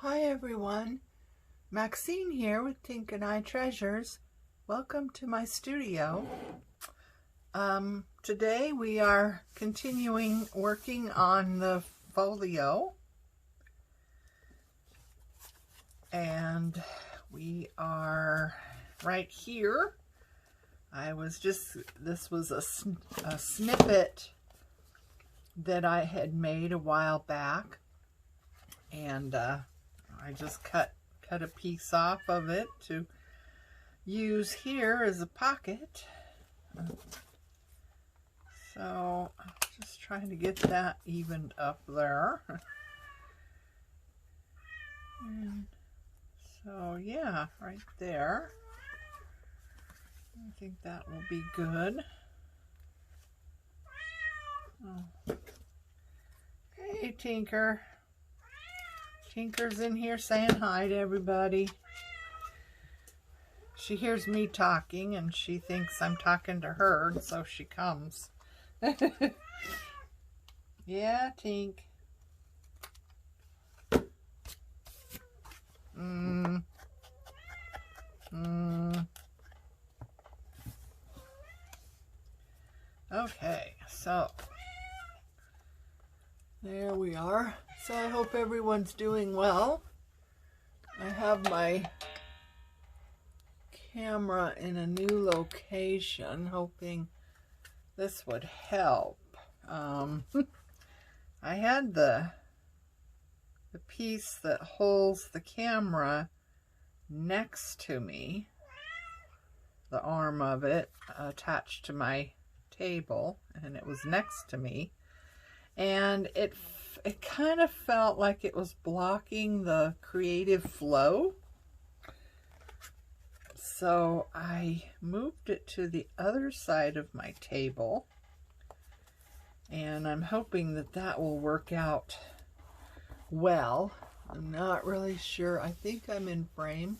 Hi everyone, Maxine here with Tink and I Treasures. Welcome to my studio. Today we are continuing working on the folio, and we are right here. This was a snippet that I had made a while back, and I just cut a piece off of it to use here as a pocket. So I'm just trying to get that evened up there. And so yeah, right there. I think that will be good. Oh. Hey, Tinker. Tinker's in here saying hi to everybody. She hears me talking and she thinks I'm talking to her, and so she comes. Yeah, Tink. Okay, so there we are. So I hope everyone's doing well. I have my camera in a new location, hoping this would help. I had the piece that holds the camera next to me, the arm of it attached to my table, and it was next to me, and it kind of felt like it was blocking the creative flow. So I moved it to the other side of my table, and I'm hoping that that will work out well. I'm not really sure. I think I'm in frame.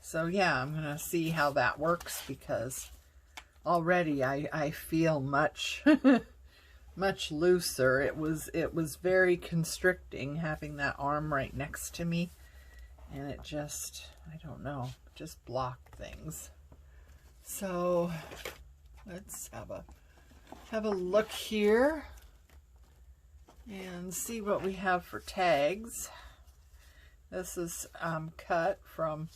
So yeah, I'm gonna see how that works, because already I feel much much looser. It was very constricting having that arm right next to me, and it just, I don't know, just blocked things. So let's have a look here and see what we have for tags. This is cut from,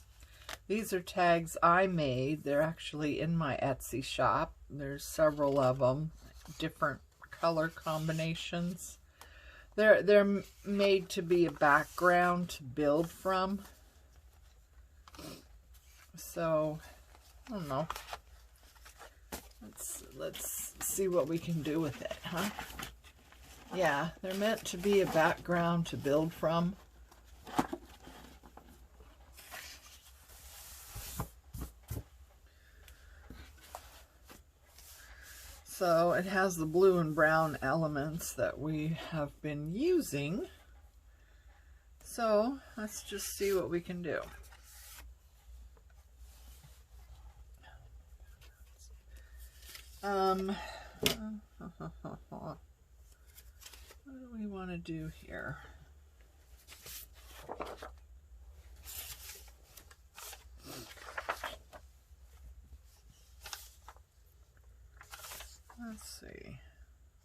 these are tags I made. They're actually in my Etsy shop. There's several of them, different color combinations. They're made to be a background to build from. So I don't know. Let's see what we can do with it, huh? Yeah, they're meant to be a background to build from. So it has the blue and brown elements that we have been using. So let's just see what we can do. What do we want to do here? Let's see.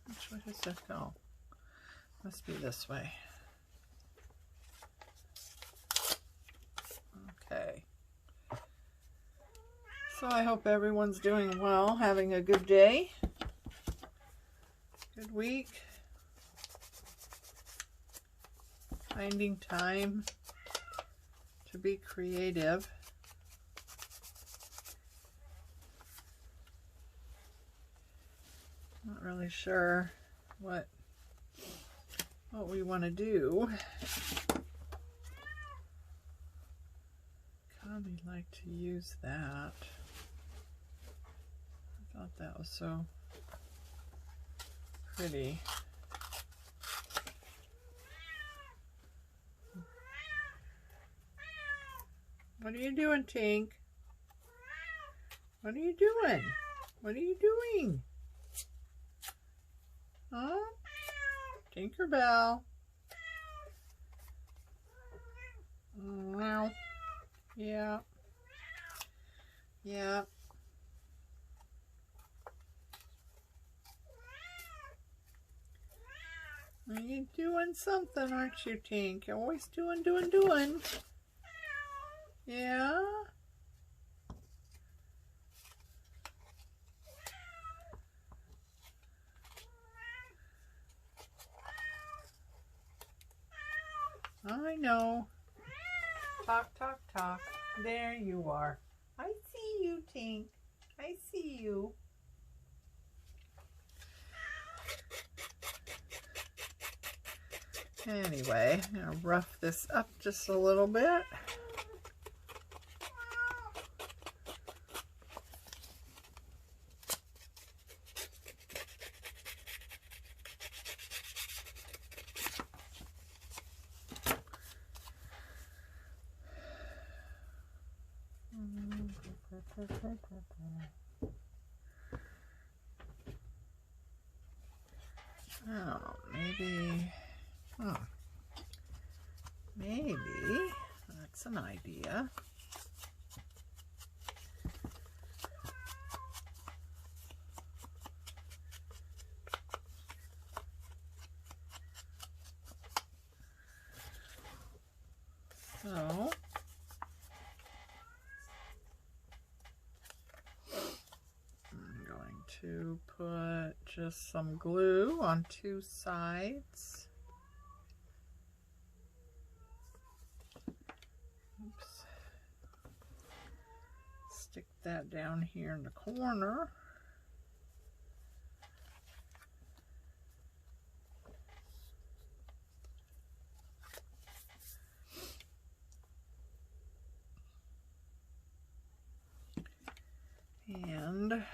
Which way does that go? Must be this way. Okay. So I hope everyone's doing well, having a good day, good week, finding time to be creative. Not really sure what we want to do. I'd like to use that. I thought that was so pretty. What are you doing, Tink? What are you doing? What are you doing? Huh? Tinkerbell. Well, yeah. Yeah. You're doing something, aren't you, Tink? You're always doing. Yeah? I know. Talk, talk, talk. There you are. I see you, Tink. I see you. Anyway, I'm going to rough this up just a little bit. Oh, maybe that's an idea. So, I'm going to put just some glue on 2 sides. Oops. Stick that down here in the corner. And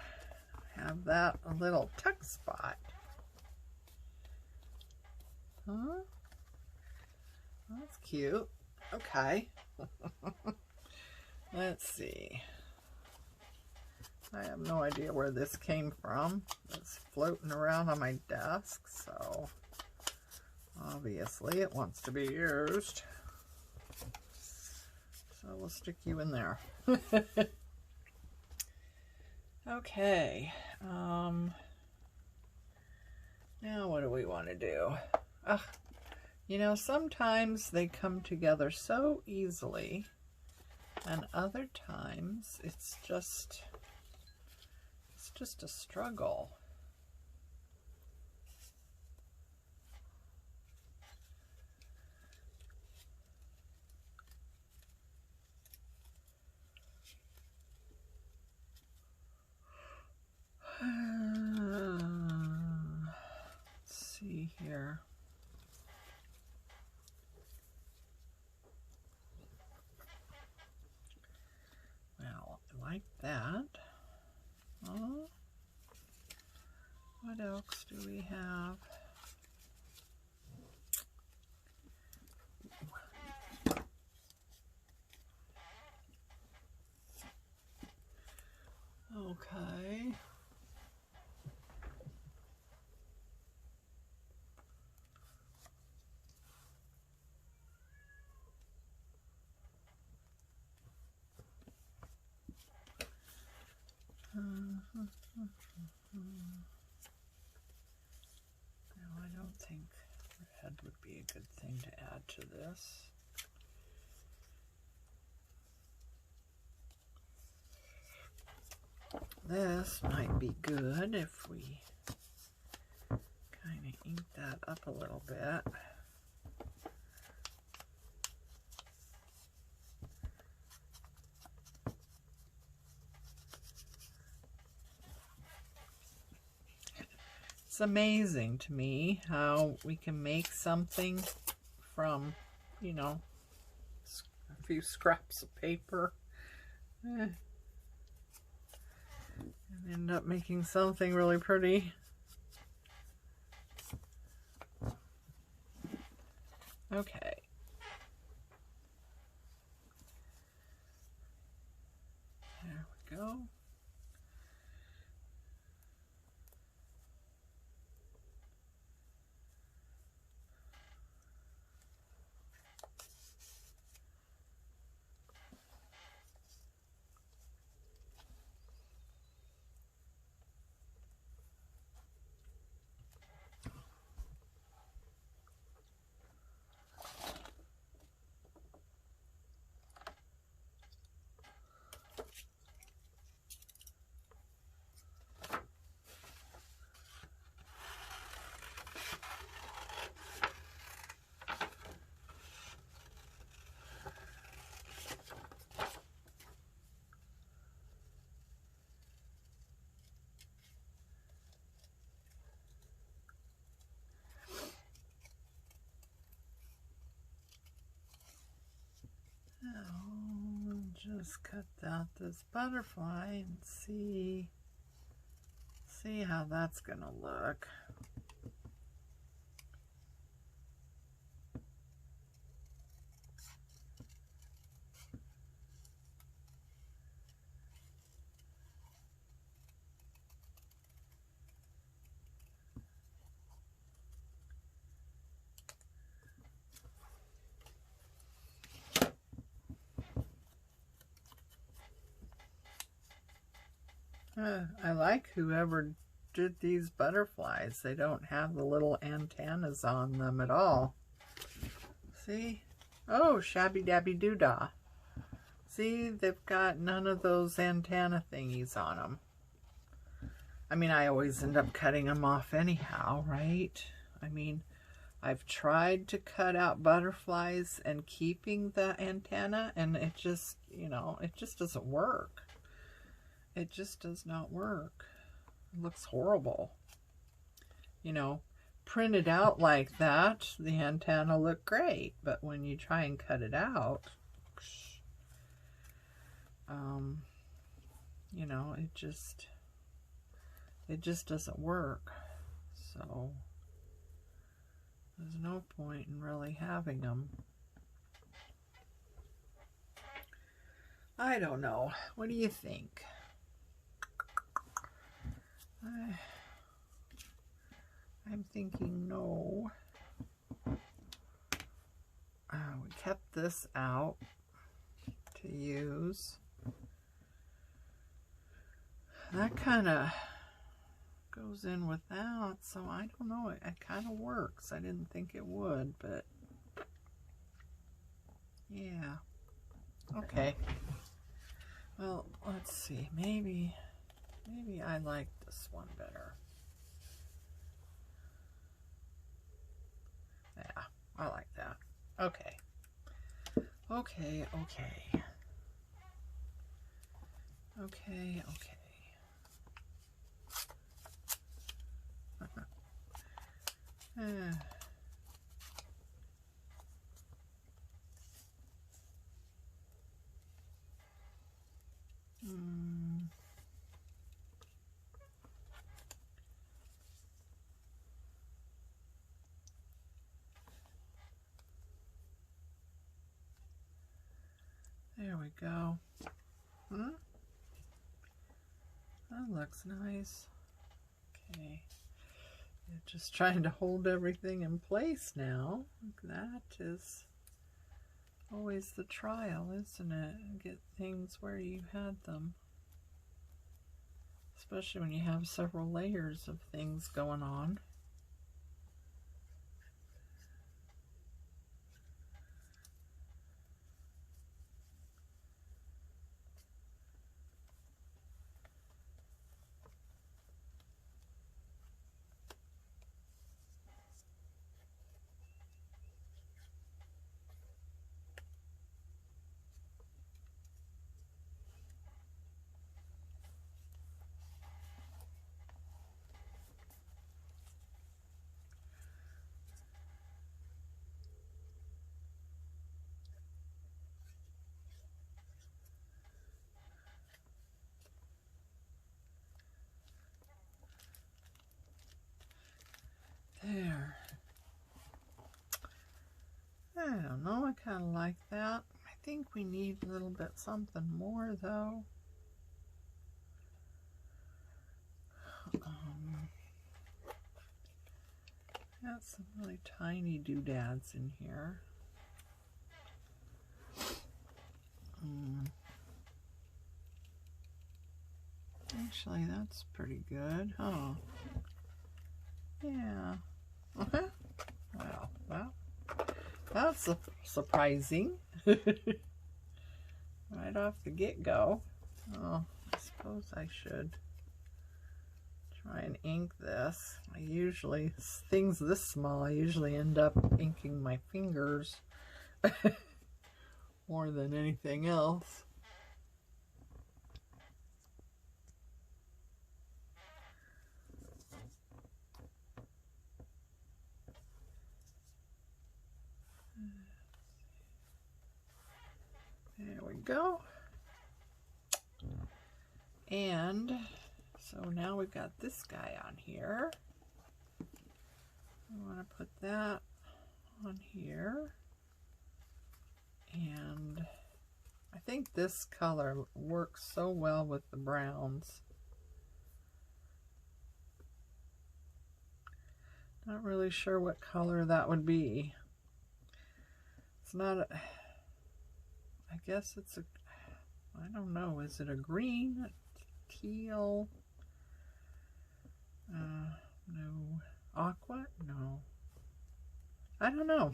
have that a little tuck spot. Huh? That's cute. Okay. Let's see. I have no idea where this came from. It's floating around on my desk, so obviously it wants to be used. So we'll stick you in there. Okay. Now what do we want to do? You know, sometimes they come together so easily, and other times it's just a struggle. Let's see here. Well, I like that. What else do we have? Okay. No, I don't think red would be a good thing to add to this. This might be good if we kind of ink that up a little bit. It's amazing to me how we can make something from, you know, a few scraps of paper and end up making something really pretty. Okay. There we go. Let's cut out this butterfly and see how that's gonna look. I like whoever did these butterflies. They don't have the little antennas on them at all. See? Oh, shabby dabby doodah. See, they've got none of those antenna thingies on them. I mean, I always end up cutting them off anyhow, right? I mean, I've tried to cut out butterflies and keeping the antenna, and it just, you know, it just doesn't work. It just does not work. It looks horrible. You know, printed out like that, the antenna look great, but when you try and cut it out, you know, it just doesn't work. So there's no point in really having them. I don't know. What do you think? I'm thinking no. We kept this out to use. That kind of goes in with that, so I don't know. It kind of works. I didn't think it would, but yeah. Okay. Well, let's see. Maybe I like this one better. Yeah, I like that. Okay. Okay. There we go. That looks nice. Okay. You're just trying to hold everything in place now. That is always the trial, isn't it? Get things where you had them. Especially when you have several layers of things going on. There. I don't know, I kind of like that. I think we need a little bit something more though. Got some really tiny doodads in here. Actually, that's pretty good, huh? Yeah. Well, that's surprising. Right off the get-go. Oh, I suppose I should try and ink this. I usually, things this small, I usually end up inking my fingers more than anything else. There we go. And so now we've got this guy on here. I want to put that on here. And I think this color works so well with the browns. Not really sure what color that would be. It's not a, I guess it's a, I don't know, is it a green, teal, no, aqua? No. I don't know.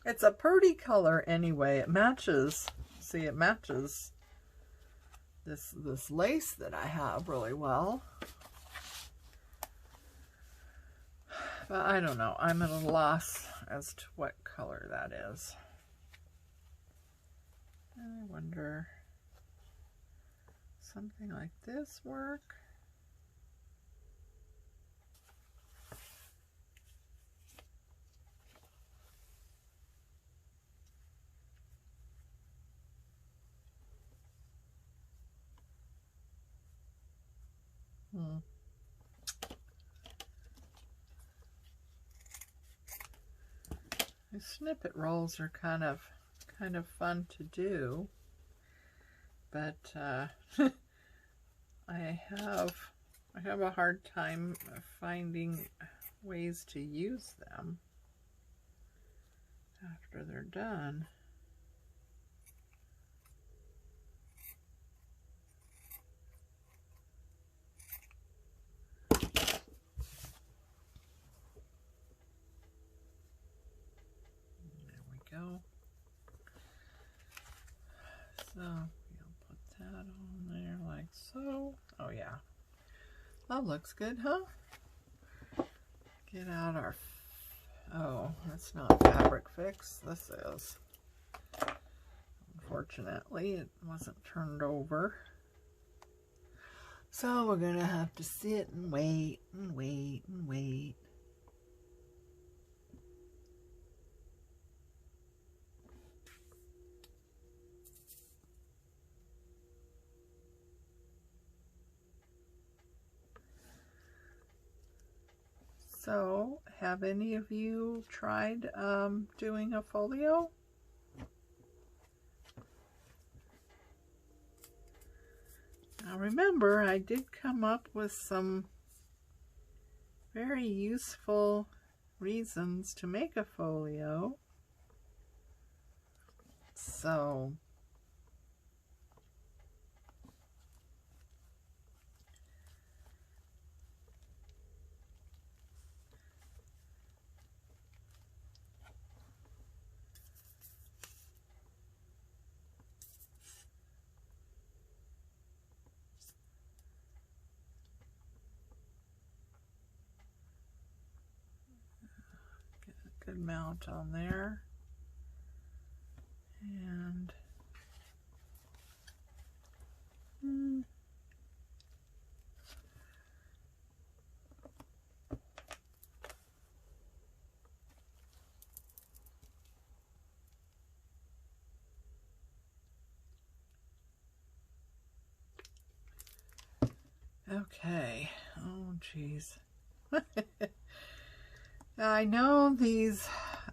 It's a pretty color anyway. It matches, see, it matches this lace that I have really well. But I don't know. I'm at a loss as to what color that is. I wonder, something like this work? The snippet rolls are kind of fun to do, but I have a hard time finding ways to use them after they're done. Go. So we'll put that on there like so. Oh yeah, that looks good, huh? Get out our, oh, that's not fabric fix, this is. Unfortunately, it wasn't turned over. So we're gonna have to sit and wait and wait and wait. So, have any of you tried doing a folio? Now remember, I did come up with some very useful reasons to make a folio. So, good amount on there, and okay. Oh geez. I know these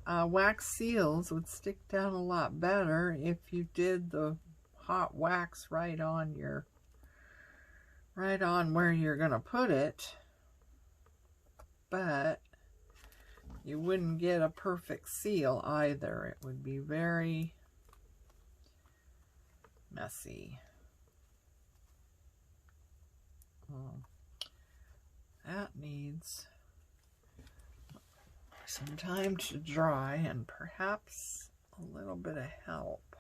wax seals would stick down a lot better if you did the hot wax right on where you're gonna put it, but you wouldn't get a perfect seal either. It would be very messy. That needs some time to dry and perhaps a little bit of help.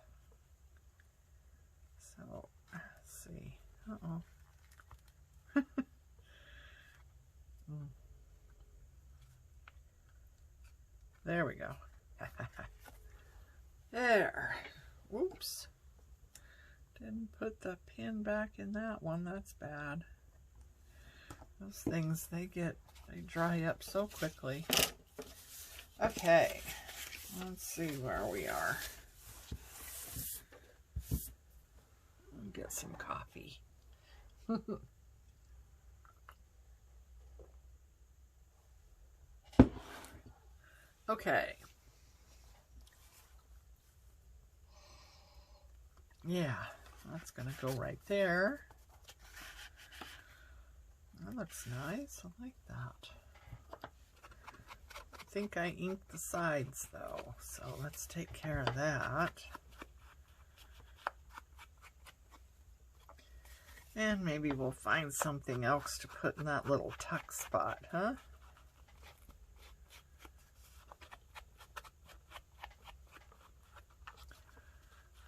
So, let's see. There we go. There. Whoops. Didn't put the pin back in that one. That's bad. Those things, they dry up so quickly. Okay, let's see where we are. get some coffee. Okay. Yeah, that's gonna go right there. That looks nice. I like that. I think I inked the sides though, so let's take care of that. And maybe we'll find something else to put in that little tuck spot, huh?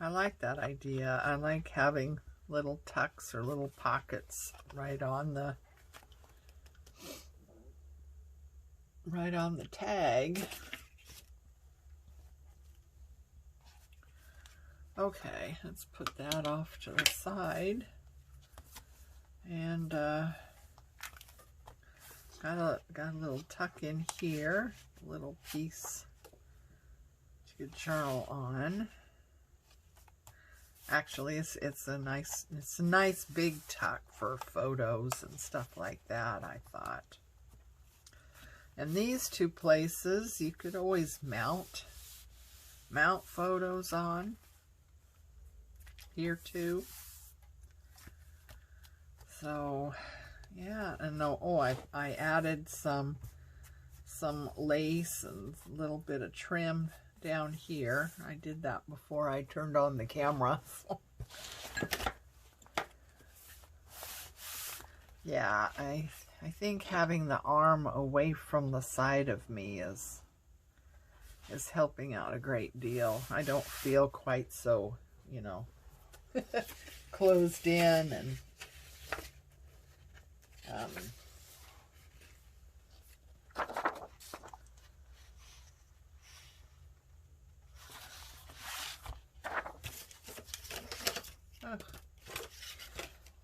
I like that idea. I like having little tucks or little pockets right on the tag. Okay, let's put that off to the side. And got a little tuck in here, a little piece to get journal on. Actually, it's a nice big tuck for photos and stuff like that, I thought. And these two places you could always mount photos on here too. So yeah, and I added some lace and a little bit of trim down here. I did that before I turned on the camera. Yeah, I think having the arm away from the side of me is helping out a great deal. I don't feel quite so, you know, closed in and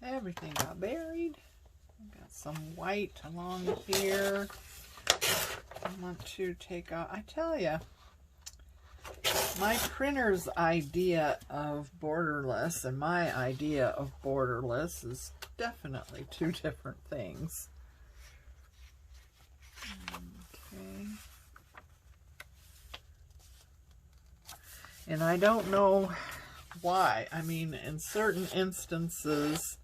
everything got buried. Got some white along here. I want to take out, I tell you, my printer's idea of borderless and my idea of borderless is definitely two different things. Okay. And I don't know why. I mean, in certain instances,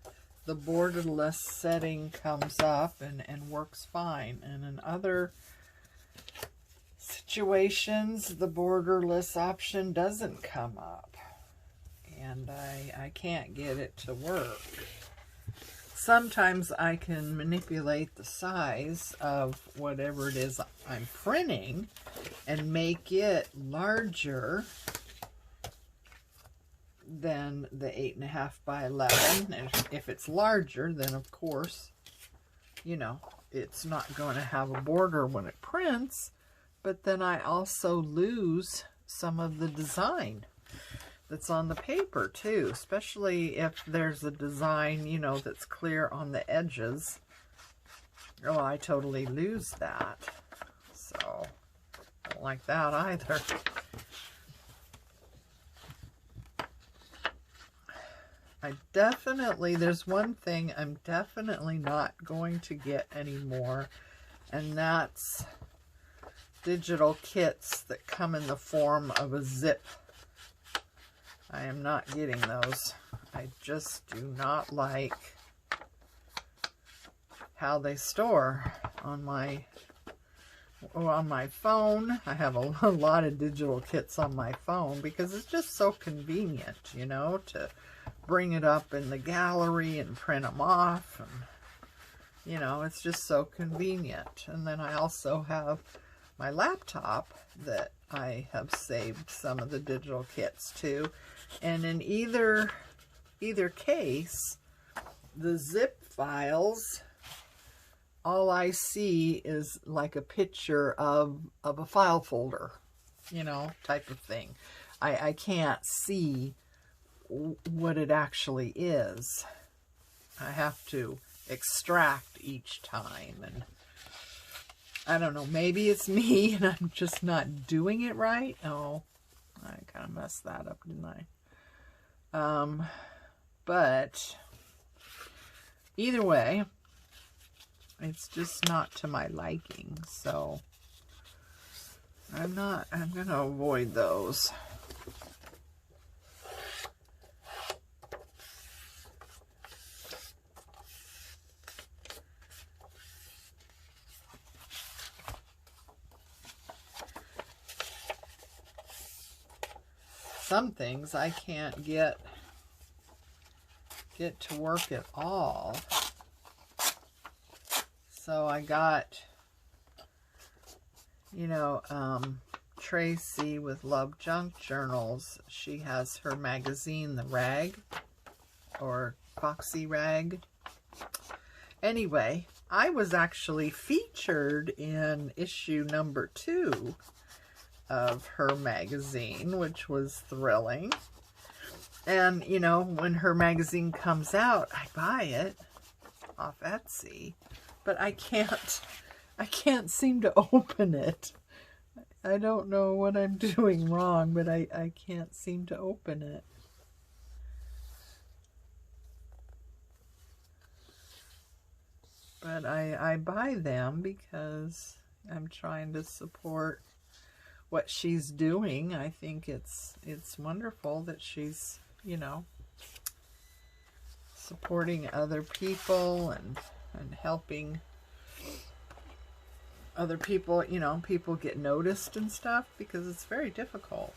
the borderless setting comes up and works fine. And in other situations, the borderless option doesn't come up. And I can't get it to work. Sometimes I can manipulate the size of whatever it is I'm printing and make it larger than the 8.5 by 11. If it's larger, then of course, you know, it's not going to have a border when it prints, but then I also lose some of the design that's on the paper too, especially if there's a design, you know, that's clear on the edges. Oh, I totally lose that. So, I don't like that either. There's one thing I'm definitely not going to get anymore, and that's digital kits that come in the form of a zip. I am not getting those. I just do not like how they store on my phone. I have a lot of digital kits on my phone because it's just so convenient, you know, to bring it up in the gallery and print them off, and you know, it's just so convenient. And then I also have my laptop that I have saved some of the digital kits to, and in either case, the zip files, all I see is like a picture of a file folder, you know, type of thing. I can't see what it actually is. I have to extract each time, and I don't know, maybe it's me and I'm just not doing it right. Oh, I kind of messed that up, didn't I? But either way, it's just not to my liking. So I'm going to avoid those. Some things I can't get to work at all. So I got, you know, Tracy with Love Junk Journals. She has her magazine, The Rag, or Foxy Rag. Anyway, I was actually featured in issue number 2 of her magazine, which was thrilling. And, you know, when her magazine comes out, I buy it off Etsy, but I can't seem to open it. I don't know what I'm doing wrong, but I can't seem to open it. But I buy them because I'm trying to support what she's doing. I think it's wonderful that she's, you know, supporting other people and helping other people, you know, people get noticed and stuff, because it's very difficult.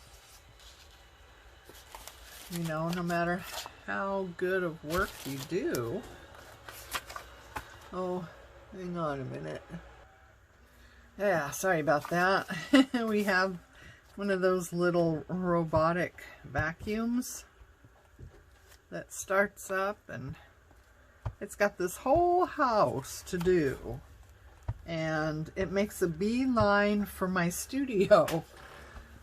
You know, no matter how good of work you do. Oh, hang on a minute. Yeah, sorry about that. We have one of those little robotic vacuums that starts up, and it's got this whole house to do. And it makes a beeline for my studio.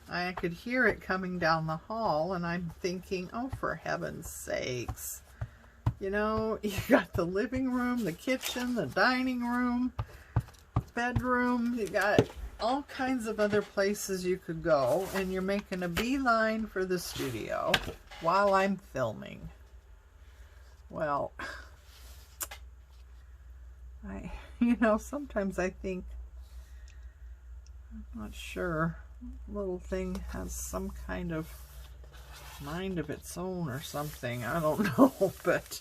I could hear it coming down the hall, and I'm thinking, oh, for heaven's sakes. You know, you got the living room, the kitchen, the dining room, bedroom, you got all kinds of other places you could go, and you're making a beeline for the studio while I'm filming. Well, you know, sometimes I think, I'm not sure, little thing has some kind of mind of its own or something. I don't know, but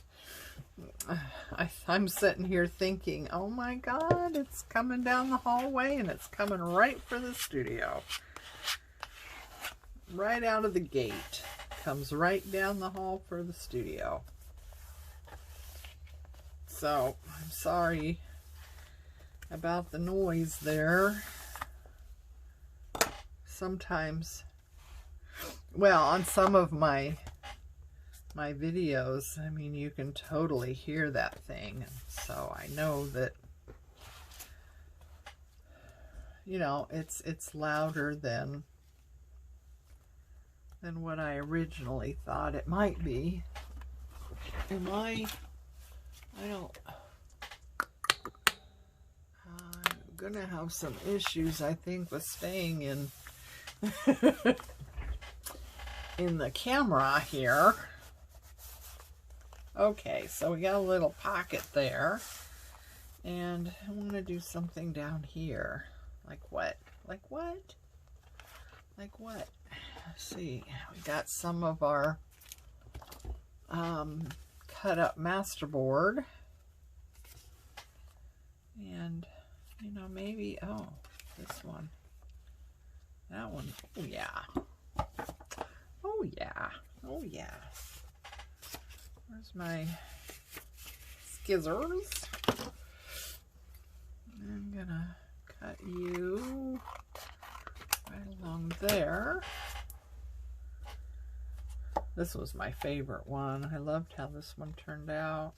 I'm sitting here thinking, oh my God, it's coming down the hallway and it's coming right for the studio. Right out of the gate. Comes right down the hall for the studio. So, I'm sorry about the noise there. Sometimes, well, on some of my videos, I mean, you can totally hear that thing. So I know that, you know, it's louder than what I originally thought it might be. I'm gonna have some issues, I think, with staying in in the camera here. Okay, so we got a little pocket there, and I want to do something down here. Like what? Like what? Like what? Let's see. We got some of our cut up masterboard, and you know, maybe, oh, this one, that one. Oh yeah. Oh yeah. Oh yeah. Where's my scissors? I'm gonna cut you right along there. This was my favorite one. I loved how this one turned out.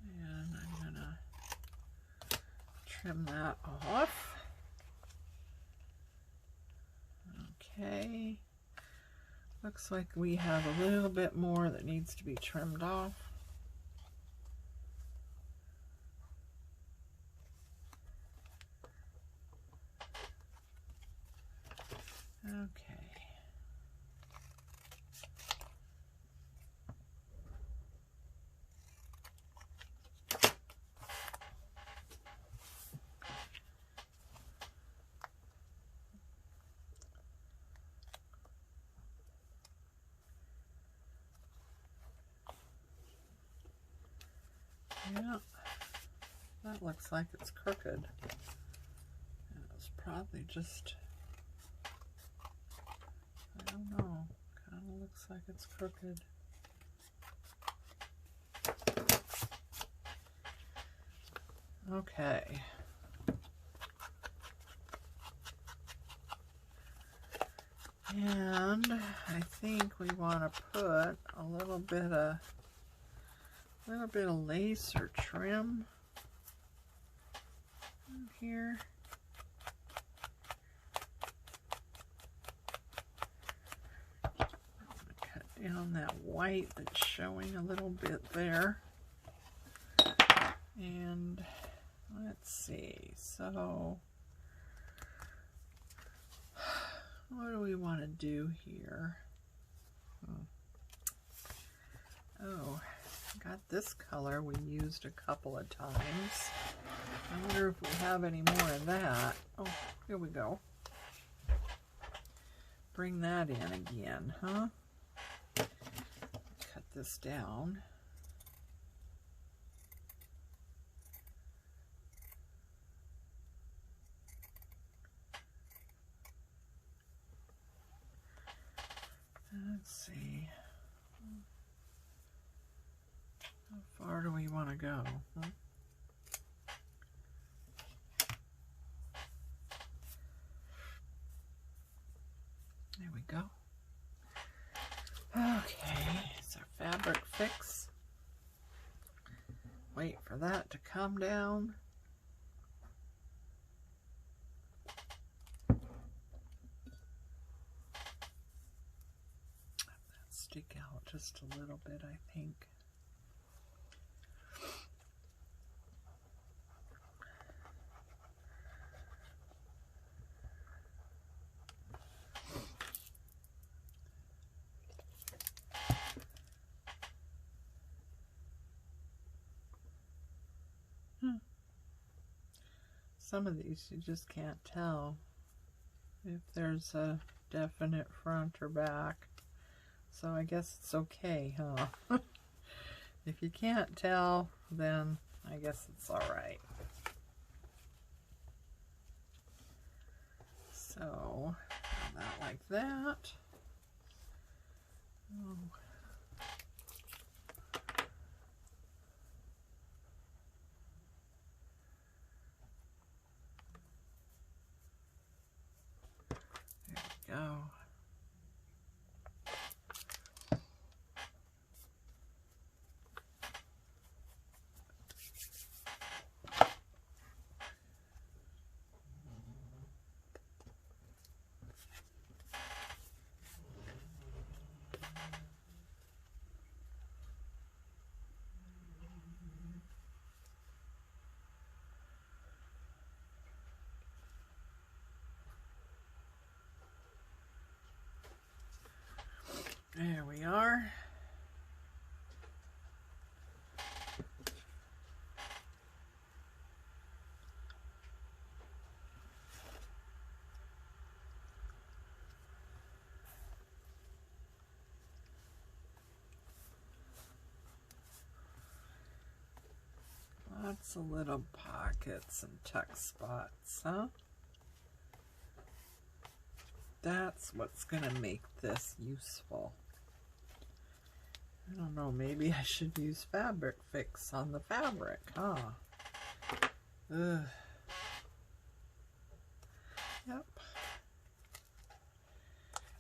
And I'm gonna trim that off. Okay. Looks like we have a little bit more that needs to be trimmed off. Okay. Yeah, that looks like it's crooked. It's probably just, I don't know, kind of looks like it's crooked. Okay. And I think we want to put a little bit of lace or trim in here. I'm going to cut down that white that's showing a little bit there. And let's see, so what do we want to do here? Oh, got this color we used a couple of times. I wonder if we have any more of that. Oh, here we go. Bring that in again, huh? Cut this down. Let's see. How far do we want to go? Huh? There we go. Okay, it's our fabric fix. Wait for that to come down. Stick out just a little bit, I think. Some of these you just can't tell if there's a definite front or back. So I guess it's okay, huh? If you can't tell, then I guess it's all right. So, that like that. Oh. There we go. There we are. Lots of little pockets and tuck spots, huh? That's what's going to make this useful. I don't know, maybe I should use fabric fix on the fabric, huh? Ugh. Yep.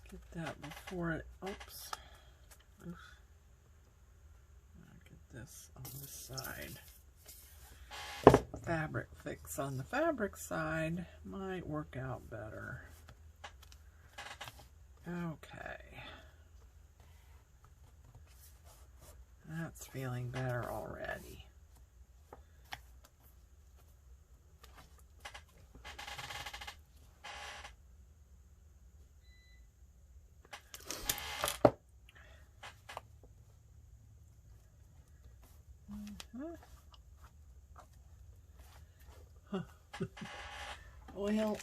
Get that before it, oops. Oof. I'll get this on this side. Fabric fix on the fabric side might work out better. Okay. That's feeling better already. Well,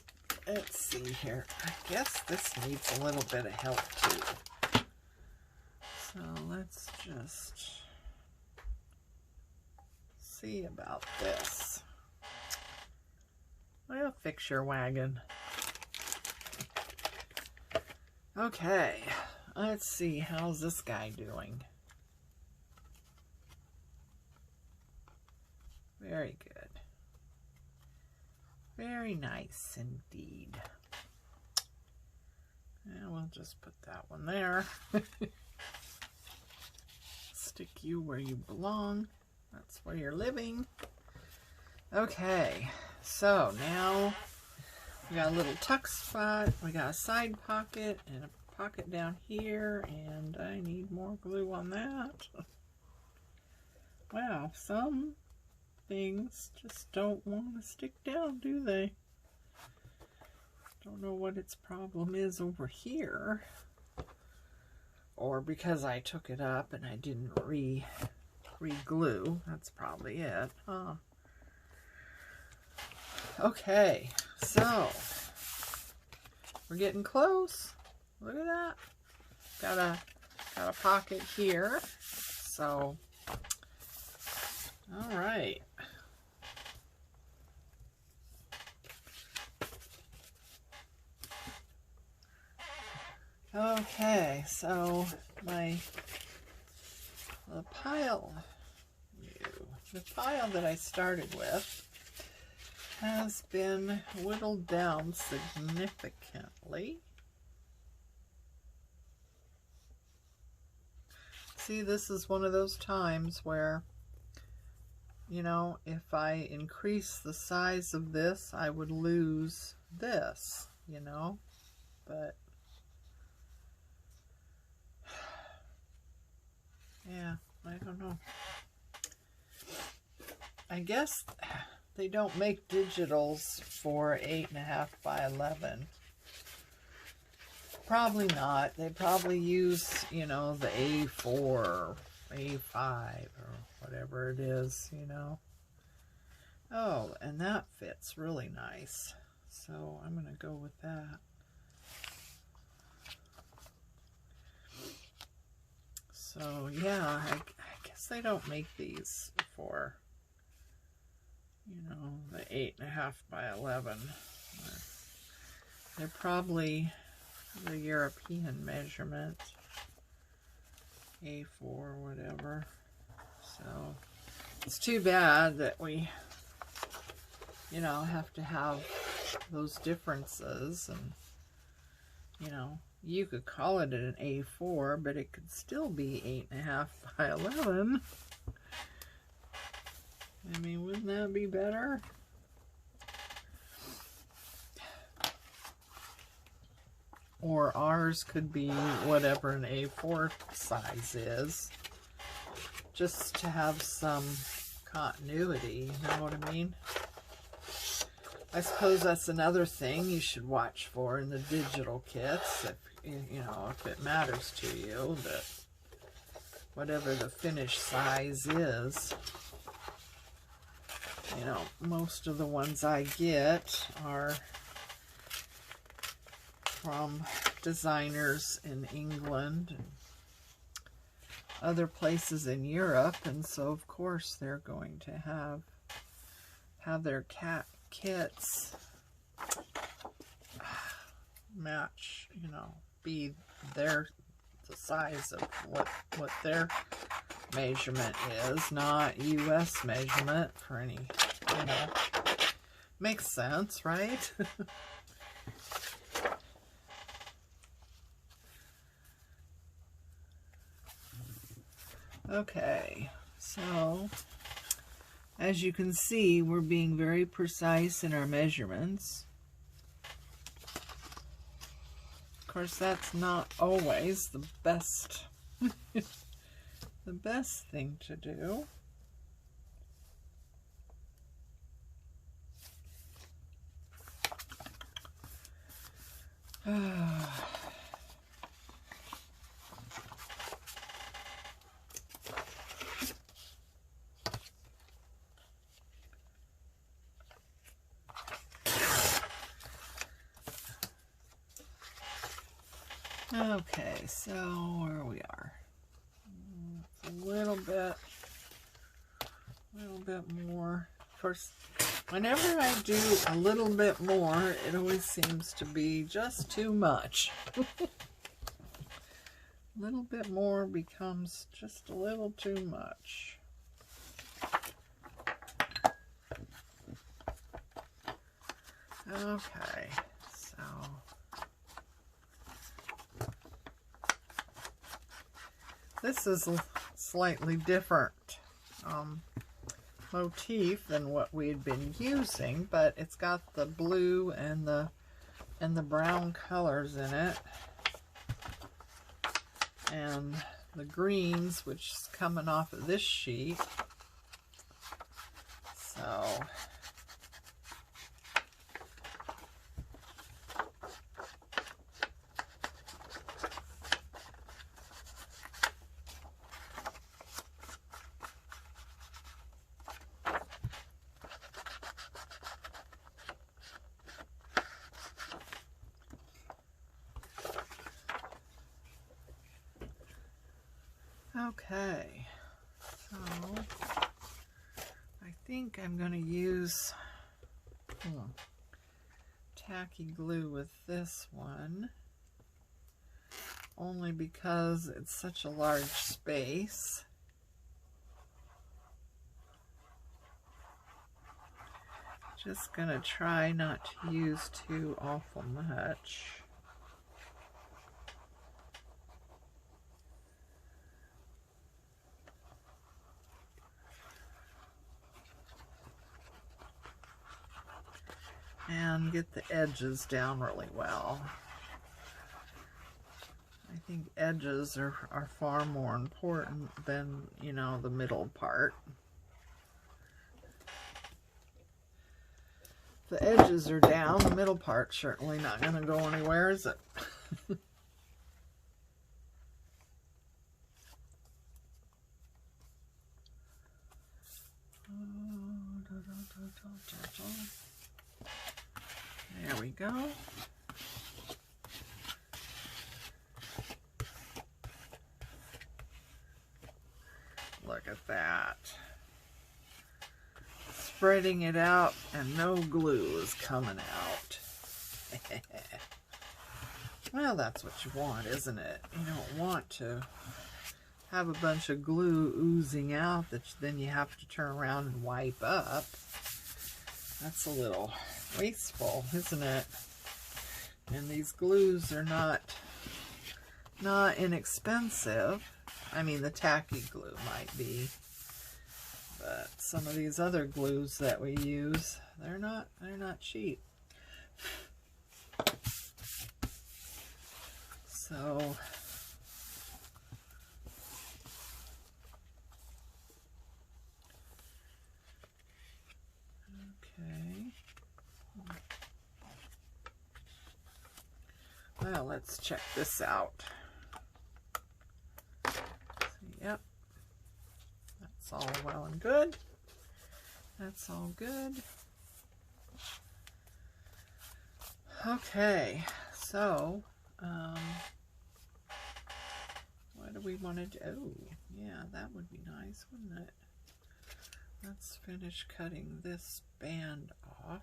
let's see here. I guess this needs a little bit of help too. So let's just see about this. Well, fix your wagon. Okay, let's see, how's this guy doing? Very good. Very nice indeed. And we'll just put that one there. Stick you where you belong. That's where you're living. Okay, so now we got a little tuck spot. We got a side pocket and a pocket down here. And I need more glue on that. Wow, some things just don't want to stick down, do they? Don't know what its problem is over here. Or because I took it up and I didn't re-glue. That's probably it, huh? Okay, so we're getting close. Look at that. Got a pocket here. So, all right. Okay, so the pile that I started with has been whittled down significantly. See, this is one of those times where, you know, if I increase the size of this, I would lose this, you know, but yeah, I don't know. I guess they don't make digitals for 8.5 by 11. Probably not. They probably use, you know, the A4 or A5 or whatever it is, you know. Oh, and that fits really nice. So I'm going to go with that. So yeah, I guess they don't make these for, you know, the 8.5 by 11. They're probably the European measurement, A4 or whatever. So it's too bad that we, you know, have to have those differences. And, you know, you could call it an A4, but it could still be 8.5 by 11. I mean, wouldn't that be better? Or ours could be whatever an A4 size is, just to have some continuity, you know what I mean? I suppose that's another thing you should watch for in the digital kits, if you know, if it matters to you, that whatever the finished size is. You know, most of the ones I get are from designers in England and other places in Europe, and so of course they're going to have their kits match, you know, be the size of what their measurement is, not US measurement for any, you know. Makes sense, right? Okay, so as you can see, we're being very precise in our measurements. Of course, that's not always the best the best thing to do. Okay, so where we are. It's a A little bit more. Of course, whenever I do a little bit more, it always seems to be just too much. A little bit more becomes just a little too much. Okay, so this is a slightly different motif than what we'd been using, but it's got the blue and the brown colors in it, and the greens, which is coming off of this sheet. So okay, so I think I'm going to use tacky glue with this one, only because it's such a large space. Just going to try not to use too awful much. And get the edges down really well. I think edges are far more important than, you know, the middle part. The edges are down, the middle part's certainly not going to go anywhere, is it? There we go. Look at that. Spreading it out and no glue is coming out. Well, that's what you want, isn't it? You don't want to have a bunch of glue oozing out that then you have to turn around and wipe up. That's a little wasteful, isn't it? And these glues are not inexpensive. I mean, the tacky glue might be, but some of these other glues that we use, they're not cheap. So okay. Well, let's check this out. Yep, that's all well and good. That's all good. Okay, so what do we want to do? Oh, yeah, that would be nice, wouldn't it? Let's finish cutting this band off.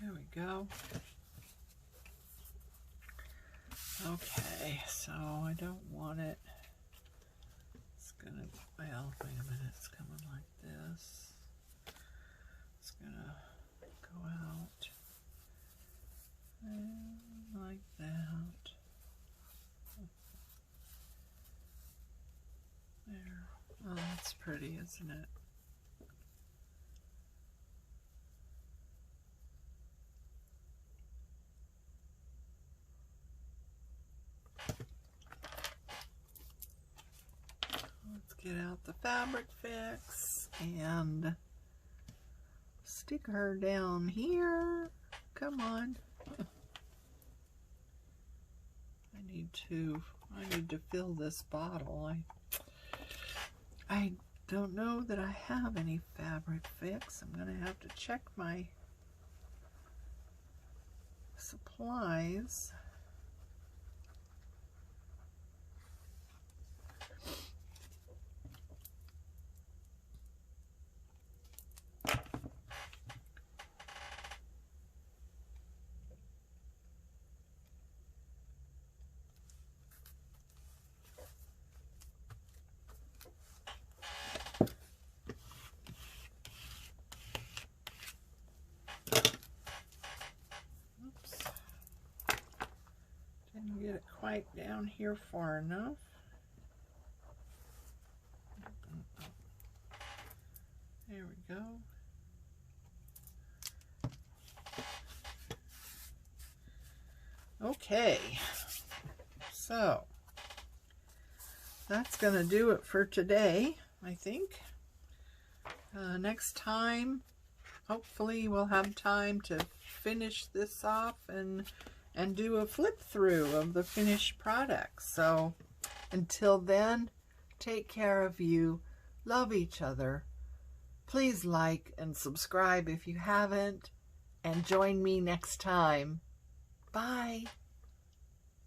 There we go. Okay, so I don't want it. It's gonna, well, wait a minute, it's coming like this. It's gonna go out and like that. There. Oh, that's pretty, isn't it? Get out the fabric fix and stick her down here. Come on. I need to fill this bottle. I don't know that I have any fabric fix. I'm going to have to check my supplies. Didn't get it quite down here far enough. There we go. Okay, so that's going to do it for today, I think. Next time, hopefully we'll have time to finish this off and do a flip through of the finished product. So until then, take care of you, love each other. Please like and subscribe if you haven't, and join me next time. Bye.